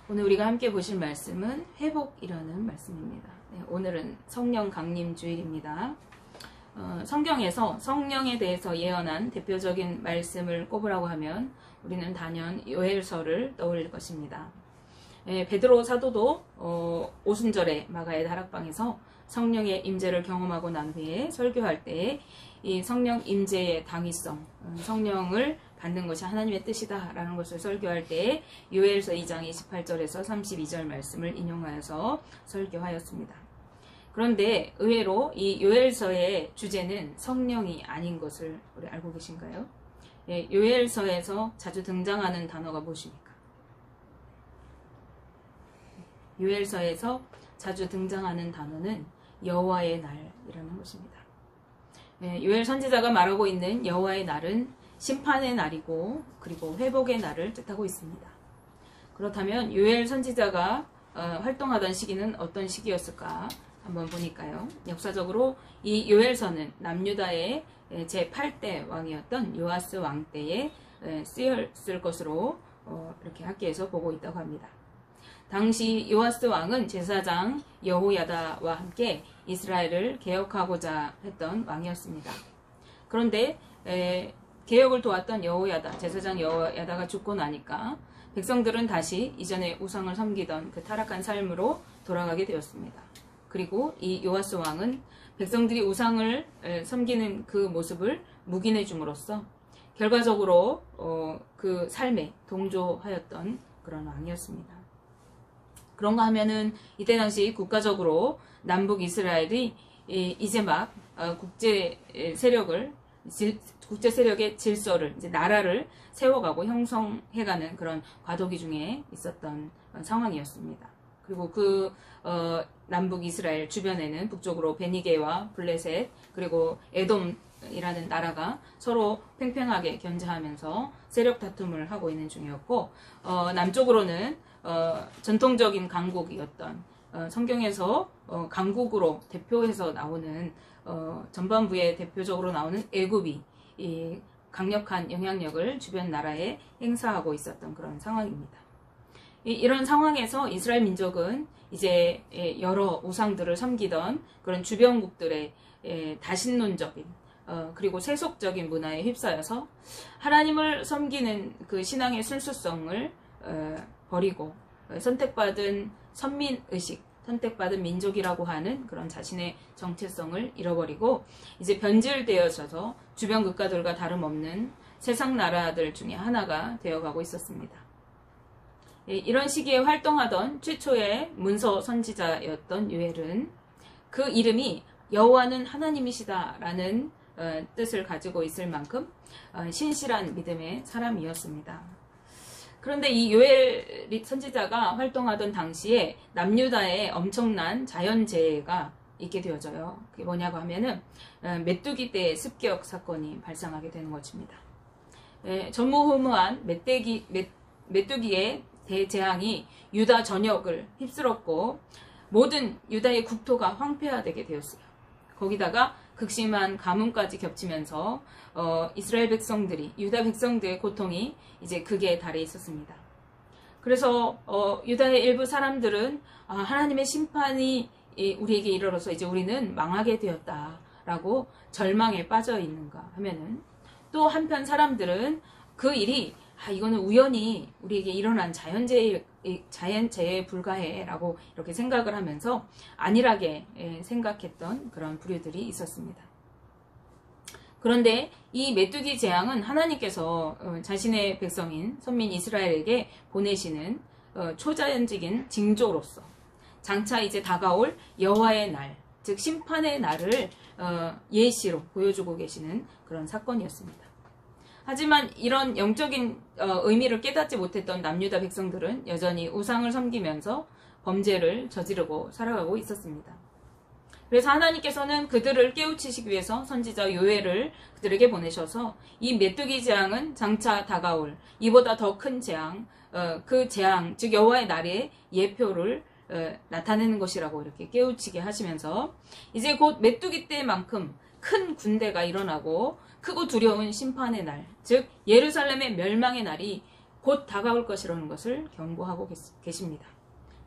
오늘 우리가 함께 보실 말씀은 회복이라는 말씀입니다. 네, 오늘은 성령 강림 주일입니다. 성경에서 성령에 대해서 예언한 대표적인 말씀을 꼽으라고 하면 우리는 단연 요엘서를 떠올릴 것입니다. 베드로 사도도 오순절에 마가의 다락방에서 성령의 임재를 경험하고 난 후에 설교할 때 이 성령 임재의 당위성, 성령을 받는 것이 하나님의 뜻이다 라는 것을 설교할 때 요엘서 2장 28절에서 32절 말씀을 인용하여서 설교하였습니다. 그런데 의외로 이 요엘서의 주제는 성령이 아닌 것을 우리 알고 계신가요? 요엘서에서 자주 등장하는 단어가 무엇입니까? 요엘서에서 자주 등장하는 단어는 여호와의 날이라는 것입니다. 요엘 선지자가 말하고 있는 여호와의 날은 심판의 날이고 그리고 회복의 날을 뜻하고 있습니다. 그렇다면 요엘 선지자가 활동하던 시기는 어떤 시기였을까 한번 보니까요. 역사적으로 이 요엘서는 남유다의 제8대 왕이었던 요아스 왕 때에 쓰였을 것으로 이렇게 학계에서 보고 있다고 합니다. 당시 요아스 왕은 제사장 여호야다와 함께 이스라엘을 개혁하고자 했던 왕이었습니다. 그런데 개혁을 도왔던 여호야다, 제사장 여호야다가 죽고 나니까 백성들은 다시 이전에 우상을 섬기던 그 타락한 삶으로 돌아가게 되었습니다. 그리고 이 요아스 왕은 백성들이 우상을 섬기는 그 모습을 묵인해 줌으로써 결과적으로 그 삶에 동조하였던 그런 왕이었습니다. 그런가 하면은 이때 당시 국가적으로 남북 이스라엘이 이제 막 국제 세력의 질서를, 이제 나라를 세워가고 형성해가는 그런 과도기 중에 있었던 상황이었습니다. 그리고 그 남북 이스라엘 주변에는 북쪽으로 베니게와 블레셋 그리고 에돔이라는 나라가 서로 팽팽하게 견제하면서 세력 다툼을 하고 있는 중이었고, 남쪽으로는 전통적인 강국이었던 성경에서 강국으로 대표해서 나오는 전반부에 대표적으로 나오는 애굽이 이 강력한 영향력을 주변 나라에 행사하고 있었던 그런 상황입니다. 이런 상황에서 이스라엘 민족은 이제 여러 우상들을 섬기던 그런 주변국들의 다신론적인 그리고 세속적인 문화에 휩싸여서 하나님을 섬기는 그 신앙의 순수성을 버리고 선택받은 선민의식, 선택받은 민족이라고 하는 그런 자신의 정체성을 잃어버리고 이제 변질되어져서 주변 국가들과 다름없는 세상 나라들 중에 하나가 되어가고 있었습니다. 이런 시기에 활동하던 최초의 문서 선지자였던 요엘은 그 이름이 여호와는 하나님이시다라는 뜻을 가지고 있을 만큼 신실한 믿음의 사람이었습니다. 그런데 이 요엘 선지자가 활동하던 당시에 남유다에 엄청난 자연재해가 있게 되어져요. 그게 뭐냐고 하면은 메뚜기 떼의 습격 사건이 발생하게 되는 것입니다. 전무후무한 메뚜기의 대재앙이 유다 전역을 휩쓸었고 모든 유다의 국토가 황폐화되게 되었어요. 거기다가 극심한 가뭄까지 겹치면서 이스라엘 백성들이, 유다 백성들의 고통이 이제 극에 달해 있었습니다. 그래서 유다의 일부 사람들은 하나님의 심판이 우리에게 이르러서 이제 우리는 망하게 되었다라고 절망에 빠져 있는가 하면은, 또 한편 사람들은 그 일이 이거는 우연히 우리에게 일어난 자연재해에 불과해라고 이렇게 생각을 하면서 안일하게 생각했던 그런 부류들이 있었습니다. 그런데 이 메뚜기 재앙은 하나님께서 자신의 백성인 선민 이스라엘에게 보내시는 초자연적인 징조로서 장차 이제 다가올 여호와의 날, 즉 심판의 날을 예시로 보여주고 계시는 그런 사건이었습니다. 하지만 이런 영적인 의미를 깨닫지 못했던 남유다 백성들은 여전히 우상을 섬기면서 범죄를 저지르고 살아가고 있었습니다. 그래서 하나님께서는 그들을 깨우치시기 위해서 선지자 요엘을 그들에게 보내셔서 이 메뚜기 재앙은 장차 다가올 이보다 더 큰 재앙, 그 재앙, 즉 여호와의 날의 예표를 나타내는 것이라고 이렇게 깨우치게 하시면서 이제 곧 메뚜기 때만큼 큰 군대가 일어나고 크고 두려운 심판의 날, 즉 예루살렘의 멸망의 날이 곧 다가올 것이라는 것을 경고하고 계십니다.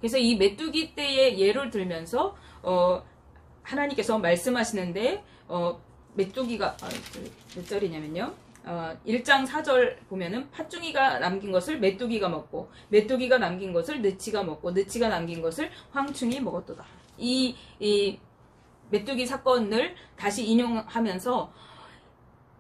그래서 이 메뚜기 때의 예를 들면서 하나님께서 말씀하시는데 메뚜기가 몇 절이냐면요. 1장 4절 보면은 팥중이가 남긴 것을 메뚜기가 먹고 메뚜기가 남긴 것을 느치가 먹고 느치가 남긴 것을 황충이 먹었도다. 이 메뚜기 사건을 다시 인용하면서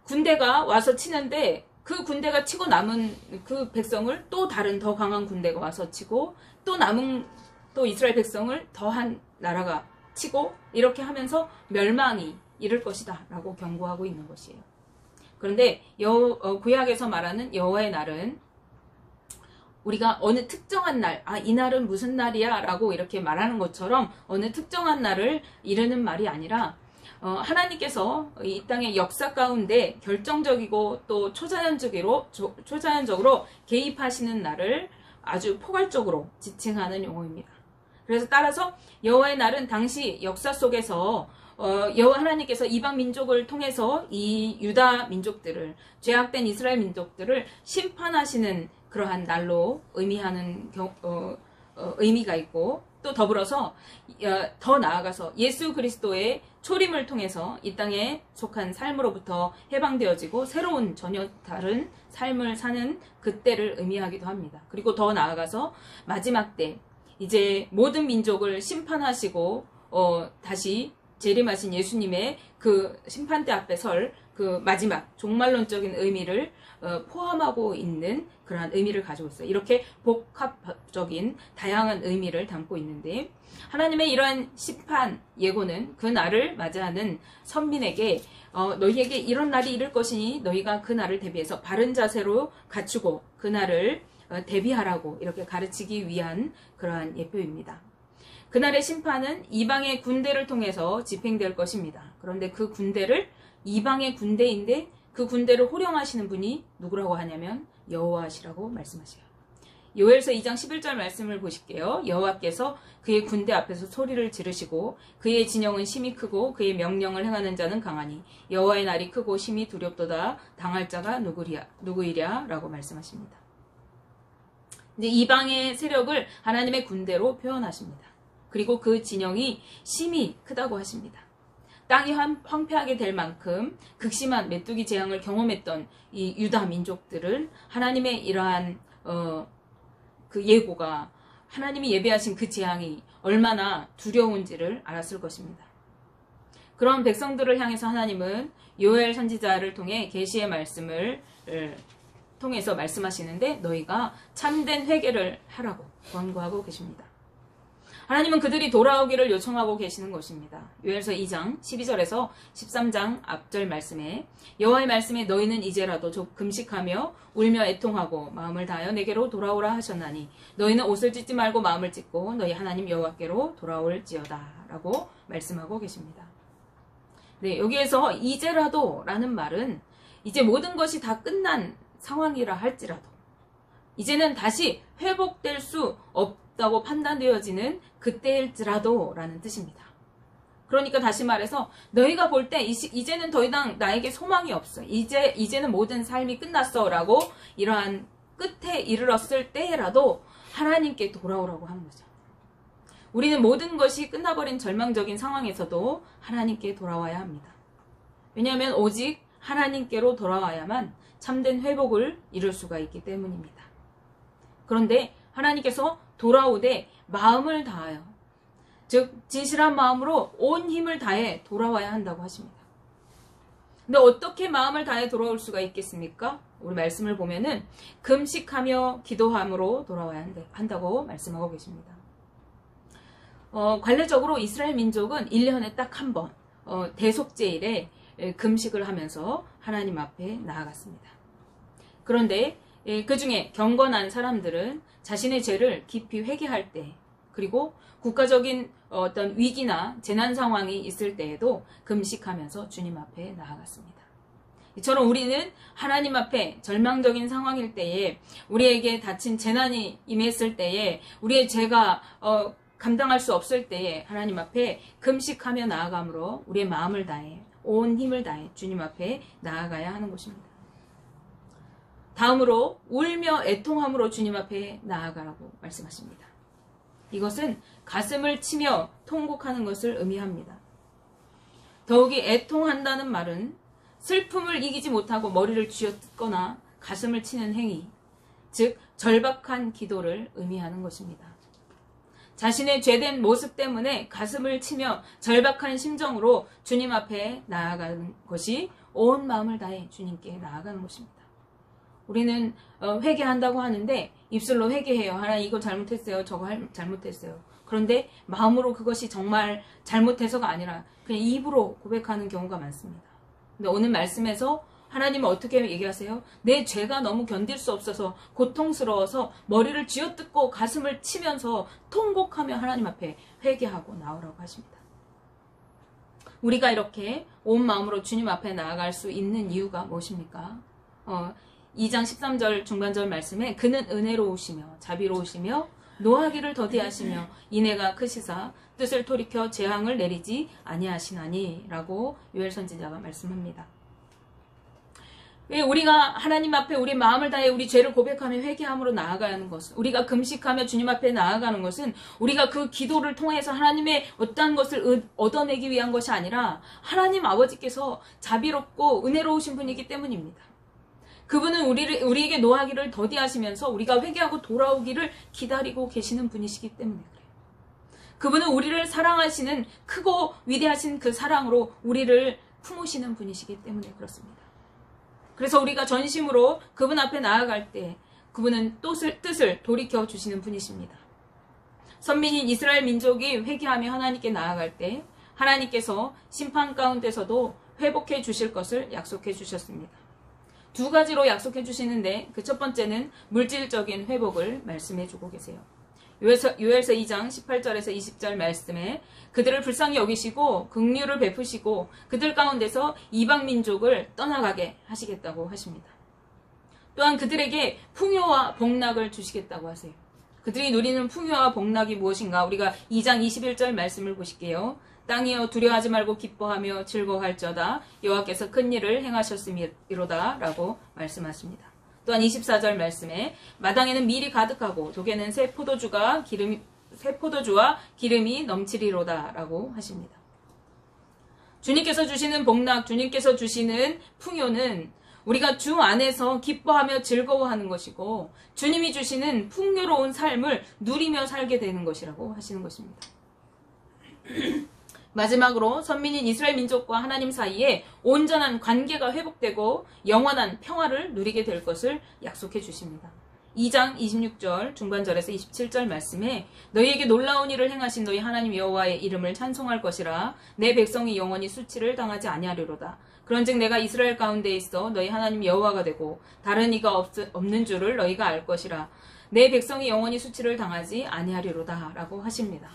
군대가 와서 치는데 그 군대가 치고 남은 그 백성을 또 다른 더 강한 군대가 와서 치고 또 남은 또 이스라엘 백성을 더한 나라가 치고 이렇게 하면서 멸망이 이를 것이다 라고 경고하고 있는 것이에요. 그런데 구약에서 말하는 여호와의 날은 우리가 어느 특정한 날, 이 날은 무슨 날이야 라고 이렇게 말하는 것처럼 어느 특정한 날을 이르는 말이 아니라 하나님께서 이 땅의 역사 가운데 결정적이고 또 초자연적으로 개입하시는 날을 아주 포괄적으로 지칭하는 용어입니다. 그래서 따라서 여호와의 날은 당시 역사 속에서 여호와 하나님께서 이방 민족을 통해서 이 유다 민족들을, 죄악된 이스라엘 민족들을 심판하시는 그러한 날로 의미하는 의미가 있고, 또 더불어서 더 나아가서 예수 그리스도의 초림을 통해서 이 땅에 속한 삶으로부터 해방되어지고 새로운 전혀 다른 삶을 사는 그때를 의미하기도 합니다. 그리고 더 나아가서 마지막 때 이제 모든 민족을 심판하시고 다시 재림하신 예수님의 그 심판대 앞에 설 그 마지막 종말론적인 의미를 포함하고 있는 그러한 의미를 가지고 있어요. 이렇게 복합적인 다양한 의미를 담고 있는데, 하나님의 이러한 심판 예고는 그 날을 맞이하는 선민에게 너희에게 이런 날이 이를 것이니 너희가 그 날을 대비해서 바른 자세로 갖추고 그 날을 대비하라고 이렇게 가르치기 위한 그러한 예표입니다. 그날의 심판은 이방의 군대를 통해서 집행될 것입니다. 그런데 그 군대를 이방의 군대인데 그 군대를 호령하시는 분이 누구라고 하냐면 여호와시라고 말씀하셔요. 요엘서 2장 11절 말씀을 보실게요. 여호와께서 그의 군대 앞에서 소리를 지르시고 그의 진영은 심히 크고 그의 명령을 행하는 자는 강하니 여호와의 날이 크고 심히 두렵도다. 당할 자가 누구이랴 라고 말씀하십니다. 이제 이방의 세력을 하나님의 군대로 표현하십니다. 그리고 그 진영이 심히 크다고 하십니다. 땅이 황폐하게 될 만큼 극심한 메뚜기 재앙을 경험했던 이 유다 민족들은 하나님의 이러한 그 예고가, 하나님이 예배하신 그 재앙이 얼마나 두려운지를 알았을 것입니다. 그런 백성들을 향해서 하나님은 요엘 선지자를 통해 계시의 말씀을 통해서 말씀하시는데 너희가 참된 회개를 하라고 권고하고 계십니다. 하나님은 그들이 돌아오기를 요청하고 계시는 것입니다. 요엘서 2장 12절에서 13장 앞절 말씀에 여호와의 말씀에 너희는 이제라도 금식하며 울며 애통하고 마음을 다하여 내게로 돌아오라 하셨나니 너희는 옷을 찢지 말고 마음을 찢고 너희 하나님 여호와께로 돌아올지어다 라고 말씀하고 계십니다. 네, 여기에서 이제라도 라는 말은 이제 모든 것이 다 끝난 상황이라 할지라도 이제는 다시 회복될 수 없다고 판단되어지는 그때일지라도 라는 뜻입니다. 그러니까 다시 말해서 너희가 볼 때 이제는 더 이상 나에게 소망이 없어. 이제는 모든 삶이 끝났어 라고 이러한 끝에 이르렀을 때라도 하나님께 돌아오라고 하는 거죠. 우리는 모든 것이 끝나버린 절망적인 상황에서도 하나님께 돌아와야 합니다. 왜냐하면 오직 하나님께로 돌아와야만 참된 회복을 이룰 수가 있기 때문입니다. 그런데 하나님께서 돌아오되 마음을 다하여, 즉 진실한 마음으로 온 힘을 다해 돌아와야 한다고 하십니다. 근데 어떻게 마음을 다해 돌아올 수가 있겠습니까? 우리 말씀을 보면은 금식하며 기도함으로 돌아와야 한다고 말씀하고 계십니다. 관례적으로 이스라엘 민족은 1년에 딱 한 번 대속제일에 금식을 하면서 하나님 앞에 나아갔습니다. 그런데 그 중에 경건한 사람들은 자신의 죄를 깊이 회개할 때, 그리고 국가적인 어떤 위기나 재난 상황이 있을 때에도 금식하면서 주님 앞에 나아갔습니다. 이처럼 우리는 하나님 앞에 절망적인 상황일 때에, 우리에게 닥친 재난이 임했을 때에, 우리의 죄가 감당할 수 없을 때에 하나님 앞에 금식하며 나아감으로 우리의 마음을 다해 온 힘을 다해 주님 앞에 나아가야 하는 것입니다. 다음으로 울며 애통함으로 주님 앞에 나아가라고 말씀하십니다. 이것은 가슴을 치며 통곡하는 것을 의미합니다. 더욱이 애통한다는 말은 슬픔을 이기지 못하고 머리를 쥐어뜯거나 가슴을 치는 행위, 즉 절박한 기도를 의미하는 것입니다. 자신의 죄된 모습 때문에 가슴을 치며 절박한 심정으로 주님 앞에 나아가는 것이 온 마음을 다해 주님께 나아가는 것입니다. 우리는 회개한다고 하는데 입술로 회개해요. 하나님 이거 잘못했어요. 저거 잘못했어요. 그런데 마음으로 그것이 정말 잘못해서가 아니라 그냥 입으로 고백하는 경우가 많습니다. 근데 오늘 말씀에서 하나님은 어떻게 얘기하세요? 내 죄가 너무 견딜 수 없어서 고통스러워서 머리를 쥐어뜯고 가슴을 치면서 통곡하며 하나님 앞에 회개하고 나오라고 하십니다. 우리가 이렇게 온 마음으로 주님 앞에 나아갈 수 있는 이유가 무엇입니까? 2장 13절 중반절 말씀에 그는 은혜로우시며 자비로우시며 노하기를 더디하시며 인애가 크시사 뜻을 돌이켜 재앙을 내리지 아니하시나니 라고 요엘 선지자가 말씀합니다. 왜 우리가 하나님 앞에 우리 마음을 다해 우리 죄를 고백하며 회개함으로 나아가는 것은, 우리가 금식하며 주님 앞에 나아가는 것은 우리가 그 기도를 통해서 하나님의 어떠한 것을 얻어내기 위한 것이 아니라 하나님 아버지께서 자비롭고 은혜로우신 분이기 때문입니다. 그분은 우리에게 노하기를 더디하시면서 우리가 회개하고 돌아오기를 기다리고 계시는 분이시기 때문에 그래요. 그분은 우리를 사랑하시는 크고 위대하신 그 사랑으로 우리를 품으시는 분이시기 때문에 그렇습니다. 그래서 우리가 전심으로 그분 앞에 나아갈 때 그분은 뜻을 돌이켜 주시는 분이십니다. 선민인 이스라엘 민족이 회개하며 하나님께 나아갈 때 하나님께서 심판 가운데서도 회복해 주실 것을 약속해 주셨습니다. 두 가지로 약속해 주시는데 그 첫 번째는 물질적인 회복을 말씀해 주고 계세요. 요엘서 2장 18절에서 20절 말씀에 그들을 불쌍히 여기시고 긍휼을 베푸시고 그들 가운데서 이방 민족을 떠나가게 하시겠다고 하십니다. 또한 그들에게 풍요와 복락을 주시겠다고 하세요. 그들이 누리는 풍요와 복락이 무엇인가? 우리가 2장 21절 말씀을 보실게요. 땅이여 두려워하지 말고 기뻐하며 즐거워할지어다 여호와께서 큰 일을 행하셨음이로다 라고 말씀하십니다. 또한 24절 말씀에 마당에는 밀이 가득하고 독에는 새 포도주와 기름이 넘치리로다 라고 하십니다. 주님께서 주시는 복락, 주님께서 주시는 풍요는 우리가 주 안에서 기뻐하며 즐거워하는 것이고 주님이 주시는 풍요로운 삶을 누리며 살게 되는 것이라고 하시는 것입니다. 마지막으로 선민인 이스라엘 민족과 하나님 사이에 온전한 관계가 회복되고 영원한 평화를 누리게 될 것을 약속해 주십니다. 2장 26절 중반절에서 27절 말씀에 너희에게 놀라운 일을 행하신 너희 하나님 여호와의 이름을 찬송할 것이라 내 백성이 영원히 수치를 당하지 아니하리로다. 그런즉 내가 이스라엘 가운데 있어 너희 하나님 여호와가 되고 다른 이가 없는 줄을 너희가 알 것이라 내 백성이 영원히 수치를 당하지 아니하리로다 라고 하십니다.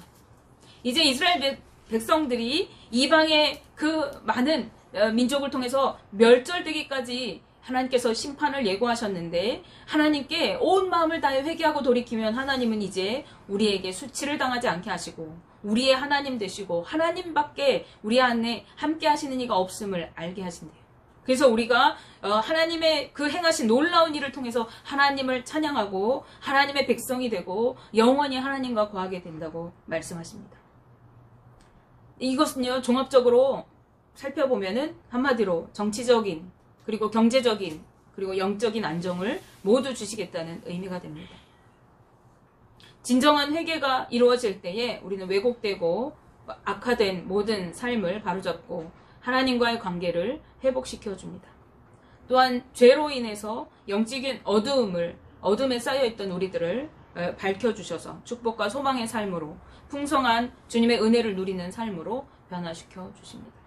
이제 이스라엘 백성들이 이방의 그 많은 민족을 통해서 멸절되기까지 하나님께서 심판을 예고하셨는데 하나님께 온 마음을 다해 회개하고 돌이키면 하나님은 이제 우리에게 수치를 당하지 않게 하시고 우리의 하나님 되시고 하나님밖에 우리 안에 함께 하시는 이가 없음을 알게 하신대요. 그래서 우리가 하나님의 그 행하신 놀라운 일을 통해서 하나님을 찬양하고 하나님의 백성이 되고 영원히 하나님과 거하게 된다고 말씀하십니다. 이것은요, 종합적으로 살펴보면은 한마디로 정치적인, 그리고 경제적인, 그리고 영적인 안정을 모두 주시겠다는 의미가 됩니다. 진정한 회개가 이루어질 때에 우리는 왜곡되고 악화된 모든 삶을 바로잡고 하나님과의 관계를 회복시켜 줍니다. 또한 죄로 인해서 영적인 어둠에 쌓여있던 우리들을 밝혀주셔서 축복과 소망의 삶으로 풍성한 주님의 은혜를 누리는 삶으로 변화시켜 주십니다.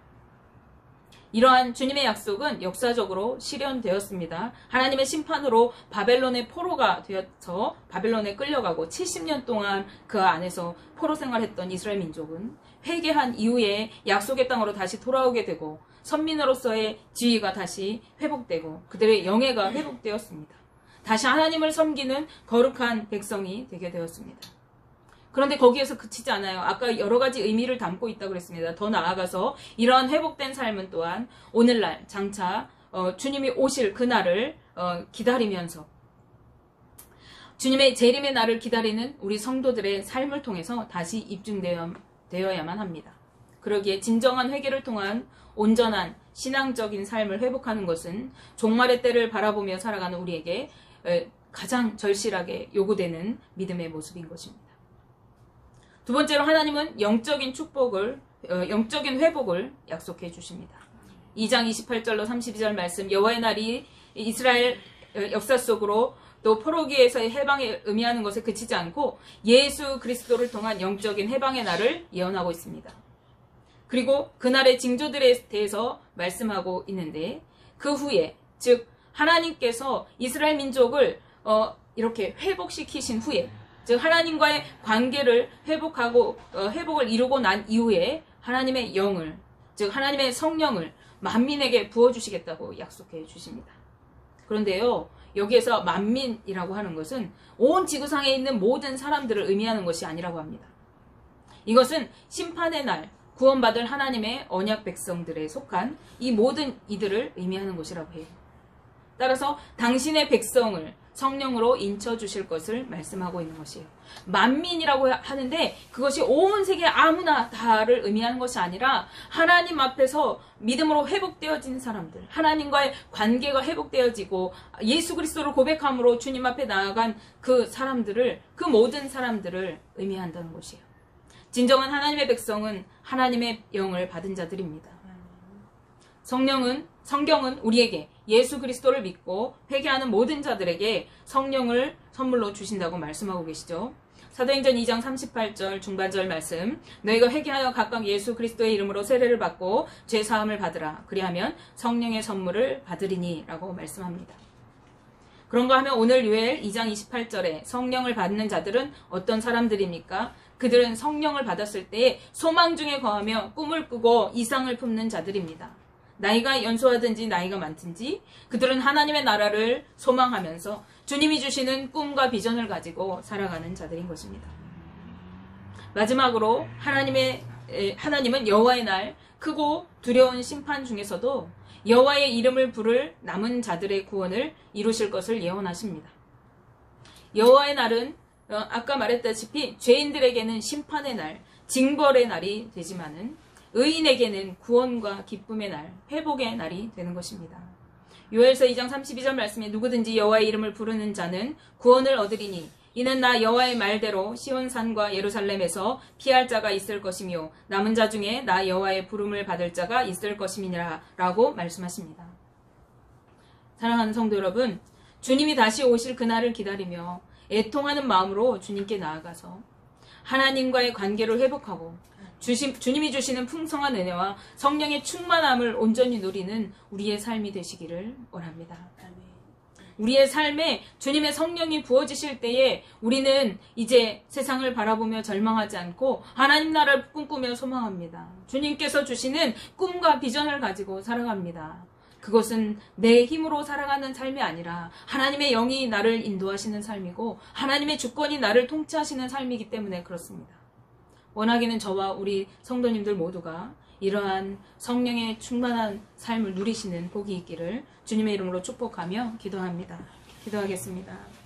이러한 주님의 약속은 역사적으로 실현되었습니다. 하나님의 심판으로 바벨론의 포로가 되어서 바벨론에 끌려가고 70년 동안 그 안에서 포로 생활했던 이스라엘 민족은 회개한 이후에 약속의 땅으로 다시 돌아오게 되고 선민으로서의 지위가 다시 회복되고 그들의 영예가 회복되었습니다. 다시 하나님을 섬기는 거룩한 백성이 되게 되었습니다. 그런데 거기에서 그치지 않아요. 아까 여러 가지 의미를 담고 있다고 그랬습니다. 더 나아가서 이러한 회복된 삶은 또한 오늘날 장차 주님이 오실 그날을 기다리면서 주님의 재림의 날을 기다리는 우리 성도들의 삶을 통해서 다시 입증되어야만 합니다. 그러기에 진정한 회개를 통한 온전한 신앙적인 삶을 회복하는 것은 종말의 때를 바라보며 살아가는 우리에게 가장 절실하게 요구되는 믿음의 모습인 것입니다. 두 번째로 하나님은 영적인 회복을 약속해 주십니다. 2장 28절로 32절 말씀, 여호와의 날이 이스라엘 역사 속으로 또 포로기에서의 해방에 의미하는 것에 그치지 않고 예수 그리스도를 통한 영적인 해방의 날을 예언하고 있습니다. 그리고 그날의 징조들에 대해서 말씀하고 있는데, 그 후에, 즉 하나님께서 이스라엘 민족을 이렇게 회복시키신 후에, 즉 하나님과의 관계를 회복을 이루고 난 이후에 하나님의 영을, 즉 하나님의 성령을 만민에게 부어주시겠다고 약속해 주십니다. 그런데요, 여기에서 만민이라고 하는 것은 온 지구상에 있는 모든 사람들을 의미하는 것이 아니라고 합니다. 이것은 심판의 날 구원받을 하나님의 언약 백성들에 속한 이 모든 이들을 의미하는 것이라고 해요. 따라서 당신의 백성을 성령으로 인쳐주실 것을 말씀하고 있는 것이에요. 만민이라고 하는데 그것이 온 세계 아무나 다를 의미하는 것이 아니라 하나님 앞에서 믿음으로 회복되어진 사람들, 하나님과의 관계가 회복되어지고 예수 그리스도를 고백함으로 주님 앞에 나아간 그 모든 사람들을 의미한다는 것이에요. 진정한 하나님의 백성은 하나님의 영을 받은 자들입니다. 성경은 우리에게 예수 그리스도를 믿고 회개하는 모든 자들에게 성령을 선물로 주신다고 말씀하고 계시죠. 사도행전 2장 38절 중반절 말씀, 너희가 회개하여 각각 예수 그리스도의 이름으로 세례를 받고 죄 사함을 받으라. 그리하면 성령의 선물을 받으리니 라고 말씀합니다. 그런가 하면 오늘 요엘 2장 28절에 성령을 받는 자들은 어떤 사람들입니까? 그들은 성령을 받았을 때에 소망 중에 거하며 꿈을 꾸고 이상을 품는 자들입니다. 나이가 연소하든지 나이가 많든지 그들은 하나님의 나라를 소망하면서 주님이 주시는 꿈과 비전을 가지고 살아가는 자들인 것입니다. 마지막으로 하나님은 여호와의 날, 크고 두려운 심판 중에서도 여호와의 이름을 부를 남은 자들의 구원을 이루실 것을 예언하십니다. 여호와의 날은 아까 말했다시피 죄인들에게는 심판의 날, 징벌의 날이 되지만은 의인에게는 구원과 기쁨의 날, 회복의 날이 되는 것입니다. 요엘서 2장 32절 말씀에 누구든지 여호와의 이름을 부르는 자는 구원을 얻으리니 이는 나 여호와의 말대로 시온산과 예루살렘에서 피할 자가 있을 것이며 남은 자 중에 나 여호와의 부름을 받을 자가 있을 것임이니라 라고 말씀하십니다. 사랑하는 성도 여러분, 주님이 다시 오실 그날을 기다리며 애통하는 마음으로 주님께 나아가서 하나님과의 관계를 회복하고 주님이 주시는 풍성한 은혜와 성령의 충만함을 온전히 누리는 우리의 삶이 되시기를 원합니다. 우리의 삶에 주님의 성령이 부어지실 때에 우리는 이제 세상을 바라보며 절망하지 않고 하나님 나라를 꿈꾸며 소망합니다. 주님께서 주시는 꿈과 비전을 가지고 살아갑니다. 그것은 내 힘으로 살아가는 삶이 아니라 하나님의 영이 나를 인도하시는 삶이고 하나님의 주권이 나를 통치하시는 삶이기 때문에 그렇습니다. 원하기는 저와 우리 성도님들 모두가 이러한 성령의 충만한 삶을 누리시는 복이 있기를 주님의 이름으로 축복하며 기도합니다. 기도하겠습니다.